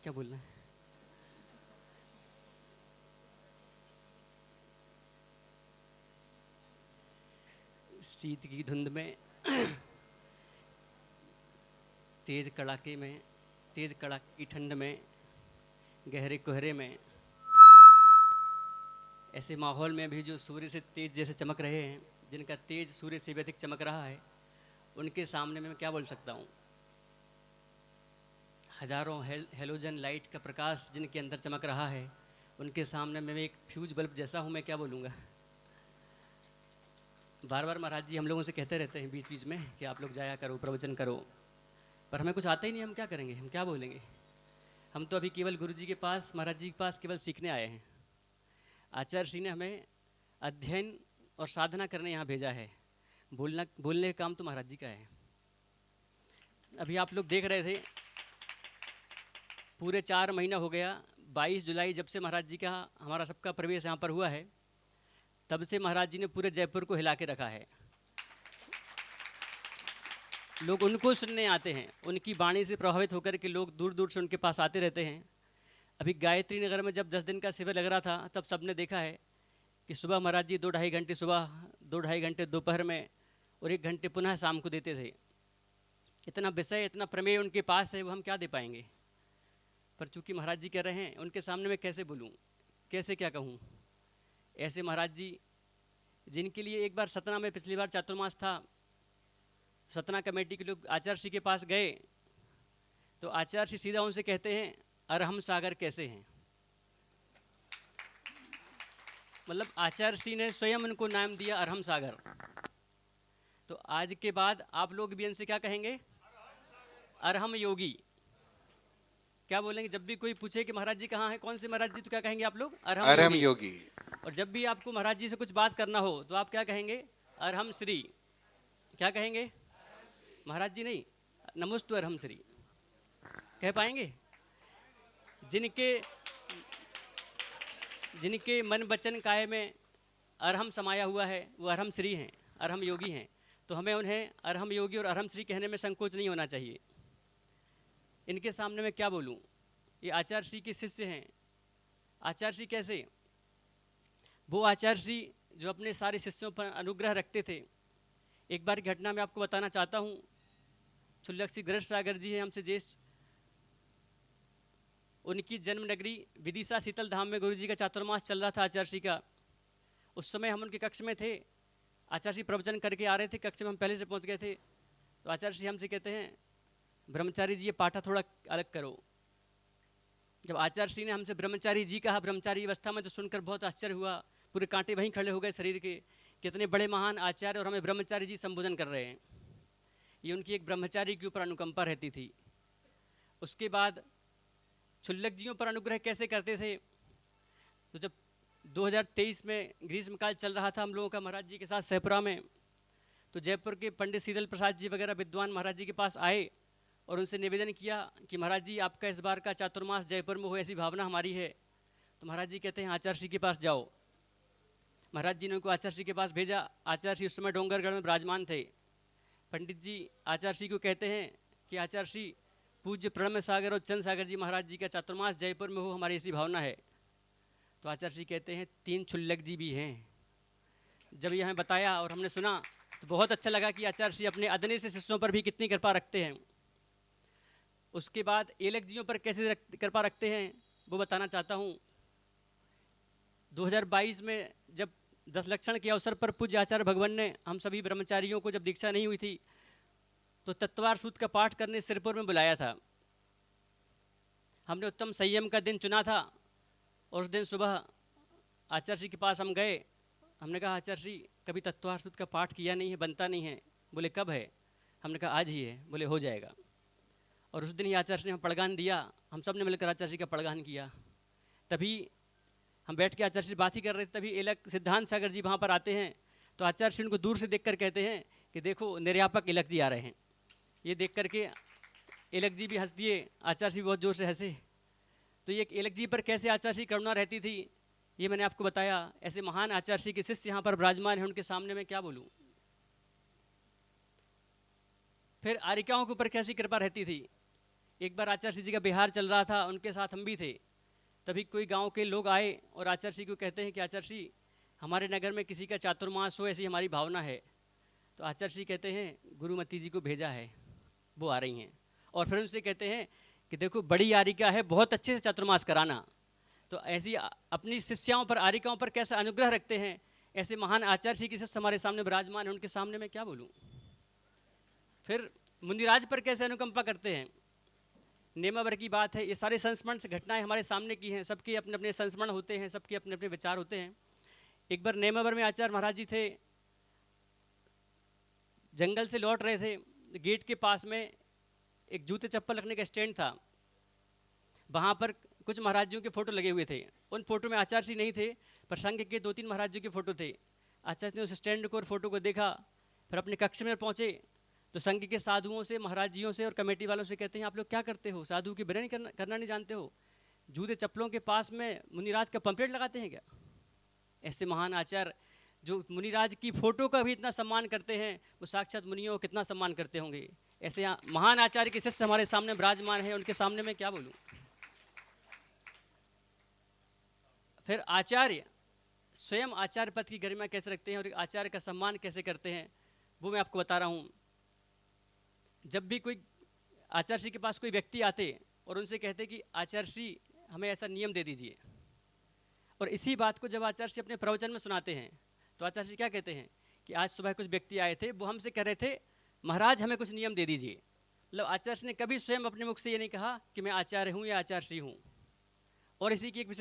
क्या बोलना है? शीत की धुंध में, तेज कड़ाके में, तेज कड़ाके की ठंड में, गहरे कोहरे में, ऐसे माहौल में भी जो सूर्य से तेज जैसे चमक रहे हैं, जिनका तेज सूर्य से भी अधिक चमक रहा है, उनके सामने में मैं क्या बोल सकता हूँ? हजारों हेलोजन लाइट का प्रकाश जिनके अंदर चमक रहा है, उनके सामने मैं एक फ्यूज बल्ब जैसा हूँ, मैं क्या बोलूँगा? बार बार महाराज जी हम लोगों से कहते रहते हैं बीच बीच में कि आप लोग जाया करो, प्रवचन करो, पर हमें कुछ आता ही नहीं। हम क्या करेंगे? हम क्या बोलेंगे? हम तो अभी केवल गुरु जी के पास, महाराज जी के पास केवल सीखने आए हैं। आचार्य श्री ने हमें अध्ययन और साधना करने यहाँ भेजा है। बोलने का काम तो महाराज जी का है। अभी आप लोग देख रहे थे, पूरे 4 महीना हो गया। 22 जुलाई जब से महाराज जी का, हमारा सबका प्रवेश यहाँ पर हुआ है, तब से महाराज जी ने पूरे जयपुर को हिला के रखा है। लोग उनको सुनने आते हैं, उनकी वाणी से प्रभावित होकर के लोग दूर दूर से उनके पास आते रहते हैं। अभी गायत्री नगर में जब 10 दिन का शिविर लग रहा था, तब सबने देखा है कि सुबह महाराज जी 2-2.5 घंटे सुबह, 2-2.5 घंटे दोपहर में और 1 घंटे पुनः शाम को देते थे। इतना विषय, इतना प्रमेय उनके पास है, वो हम क्या दे पाएंगे? पर चूंकि महाराज जी कह रहे हैं, उनके सामने मैं कैसे बोलूँ, कैसे क्या कहूँ? ऐसे महाराज जी जिनके लिए एक बार सतना में पिछली बार चातुर्मास था, सतना कमेटी के लोग आचार्य श्री के पास गए, तो आचार्य श्री सीधा उनसे कहते हैं, अरहम सागर कैसे हैं? मतलब आचार्य श्री ने स्वयं उनको नाम दिया अरहम सागर। तो आज के बाद आप लोग भी इनसे क्या कहेंगे? अरहम योगी। क्या बोलेंगे जब भी कोई पूछे कि महाराज जी कहाँ हैं, कौन से महाराज जी, तो क्या कहेंगे आप लोग? अरहम अरहम योगी। योगी। और जब भी आपको महाराज जी से कुछ बात करना हो, तो आप क्या कहेंगे? अरहम श्री। क्या कहेंगे? महाराज जी नहीं, नमोस्तु अरहम श्री कह पाएंगे? जिनके जिनके मन वचन काय में अरहम समाया हुआ है, वो अरहम श्री हैं, अरहम योगी हैं। तो हमें उन्हें अरहम योगी और अरहम श्री कहने में संकोच नहीं होना चाहिए। इनके सामने मैं क्या बोलूँ? ये आचार्य श्री के शिष्य हैं। आचार्य श्री कैसे? वो आचार्य श्री जो अपने सारे शिष्यों पर अनुग्रह रखते थे। एक बार की घटना मैं आपको बताना चाहता हूँ। छुल्लक श्री गृह सागर जी हैं हमसे ज्येष्ठ, उनकी जन्म नगरी विदिशा शीतल धाम में गुरु जी का चातुर्मास चल रहा था आचार्य श्री का। उस समय हम उनके कक्ष में थे, आचार्य श्री प्रवचन करके आ रहे थे, कक्ष में हम पहले से पहुंच गए थे। तो आचार्य श्री हमसे कहते हैं, ब्रह्मचारी जी ये पाठा थोड़ा अलग करो। जब आचार्य श्री ने हमसे ब्रह्मचारी जी कहा, ब्रह्मचारी अवस्था में, तो सुनकर बहुत आश्चर्य हुआ। पूरे कांटे वहीं खड़े हो गए शरीर के, कितने बड़े महान आचार्य और हमें ब्रह्मचारी जी संबोधन कर रहे हैं। ये उनकी एक ब्रह्मचारी के ऊपर अनुकंपा रहती थी। उसके बाद छुल्लक जियों पर अनुग्रह कैसे करते थे? तो जब 2023 में ग्रीष्मकाल चल रहा था हम लोगों का महाराज जी के साथ सहपुरा में, तो जयपुर के पंडित शीतल प्रसाद जी वगैरह विद्वान महाराज जी के पास आए और उनसे निवेदन किया कि महाराज जी आपका इस बार का चातुर्मास जयपुर में हो, ऐसी भावना हमारी है। तो महाराज जी कहते हैं आचार्य श्री के पास जाओ। महाराज जी ने उनको आचार्य श्री के पास भेजा। आचार्य श्री उस समय डोंगरगढ़ में विराजमान थे। पंडित जी आचार्य श्री को कहते हैं कि आचार्य श्री, पूज्य प्रणम सागर और चंद सागर जी महाराज जी का चातुर्मास जयपुर में हो, हमारी ऐसी भावना है। तो आचार्य जी कहते हैं 3 छुल्लक जी भी हैं। जब ये हमें बताया और हमने सुना, तो बहुत अच्छा लगा कि आचार्य श्री अपने अदने से शिष्यों पर भी कितनी कृपा रखते हैं। उसके बाद एलक जियों पर कैसे कृपा रखते हैं, वो बताना चाहता हूँ। 2022 में जब 10 लक्षण के अवसर पर पूज्य आचार्य भगवान ने हम सभी ब्रह्मचारियों को, जब दीक्षा नहीं हुई थी, तो तत्वार सूत्र का पाठ करने सिरपुर में बुलाया था। हमने उत्तम संयम का दिन चुना था और उस दिन सुबह आचार्य जी के पास हम गए। हमने कहा आचार्य जी कभी तत्वार सूत्र का पाठ किया नहीं है, बनता नहीं है। बोले कब है? हमने कहा आज ही है। बोले हो जाएगा। और उस दिन ही आचार्य जी ने हमें पड़गान दिया। हम सब ने मिलकर आचार्य जी का पड़गान किया। तभी हम बैठ के आचार्य जी बात ही कर रहे थे, तभी इलक सिद्धांत सागर जी वहाँ पर आते हैं। तो आचार्य जी उनको दूर से देख कर कहते हैं कि देखो निर्यापक इलक जी आ रहे हैं। ये देख करके इलक जी भी हंस दिए, आचार्य जी बहुत जोर से हंसे। तो ये इलक जी पर कैसे आचार्य जी करुणा रहती थी, ये मैंने आपको बताया। ऐसे महान आचार्य जी के शिष्य यहाँ पर विराजमान हैं, उनके सामने मैं क्या बोलूँ? फिर आर्यिकाओं के ऊपर कैसी कृपा रहती थी। एक बार आचार्य जी का बिहार चल रहा था, उनके साथ हम भी थे। तभी कोई गांव के लोग आए और आचार्य जी को कहते हैं कि आचार्य जी, हमारे नगर में किसी का चातुर्मास हो, ऐसी हमारी भावना है। तो आचार्य जी कहते हैं गुरुमती जी को भेजा है, वो आ रही हैं। और फिर उनसे कहते हैं कि देखो बड़ी आरिका है, बहुत अच्छे से चातुर्मास कराना। तो ऐसी अपनी शिष्याओं पर, आरिकाओं पर कैसा अनुग्रह रखते हैं, ऐसे महान आचार्य जी की शिष्य हमारे सामने विराजमान है, उनके सामने मैं क्या बोलूँ। फिर मुनिराज पर कैसे अनुकंपा करते हैं। नेमावर की बात है, ये सारे संस्मरण से घटनाएं हमारे सामने की हैं, सबके अपने अपने संस्मरण होते हैं, सबके अपने अपने विचार होते हैं। एक बार नेमावर में आचार्य महाराज जी थे, जंगल से लौट रहे थे, गेट के पास में एक जूते चप्पल रखने का स्टैंड था। वहाँ पर कुछ महाराज जी के फोटो लगे हुए थे। उन फोटो में आचार्य जी नहीं थे, पर संघ के 2-3 महाराज जी के फोटो थे। आचार्य ने उस स्टैंड को और फोटो को देखा, फिर अपने कक्ष में पहुँचे तो संघ के साधुओं से, महाराज जियों से और कमेटी वालों से कहते हैं, आप लोग क्या करते हो, साधु की विनय करना नहीं जानते हो, जूते चप्पलों के पास में मुनिराज का पंपलेट लगाते हैं क्या। ऐसे महान आचार्य जो मुनिराज की फोटो का भी इतना सम्मान करते हैं, वो साक्षात मुनियों को कितना सम्मान करते होंगे। ऐसे महान आचार्य के शिष्य हमारे सामने विराजमान है, उनके सामने मैं क्या बोलूँ। फिर आचार्य स्वयं आचार्य पद की गरिमा कैसे रखते हैं और आचार्य का सम्मान कैसे करते हैं, वो मैं आपको बता रहा हूँ। जब भी कोई आचार्य जी के पास कोई व्यक्ति आते और उनसे कहते कि आचार्य जी हमें ऐसा नियम दे दीजिए, और इसी बात को जब आचार्य जी अपने प्रवचन में सुनाते हैं तो आचार्य जी क्या कहते हैं कि आज सुबह कुछ व्यक्ति आए थे, वो हमसे कह रहे थे महाराज हमें कुछ नियम दे दीजिए। मतलब आचार्य ने कभी स्वयं अपने मुख से ये नहीं कहा कि मैं आचार्य हूँ या आचार्य हूँ। और इसी की एक विशेष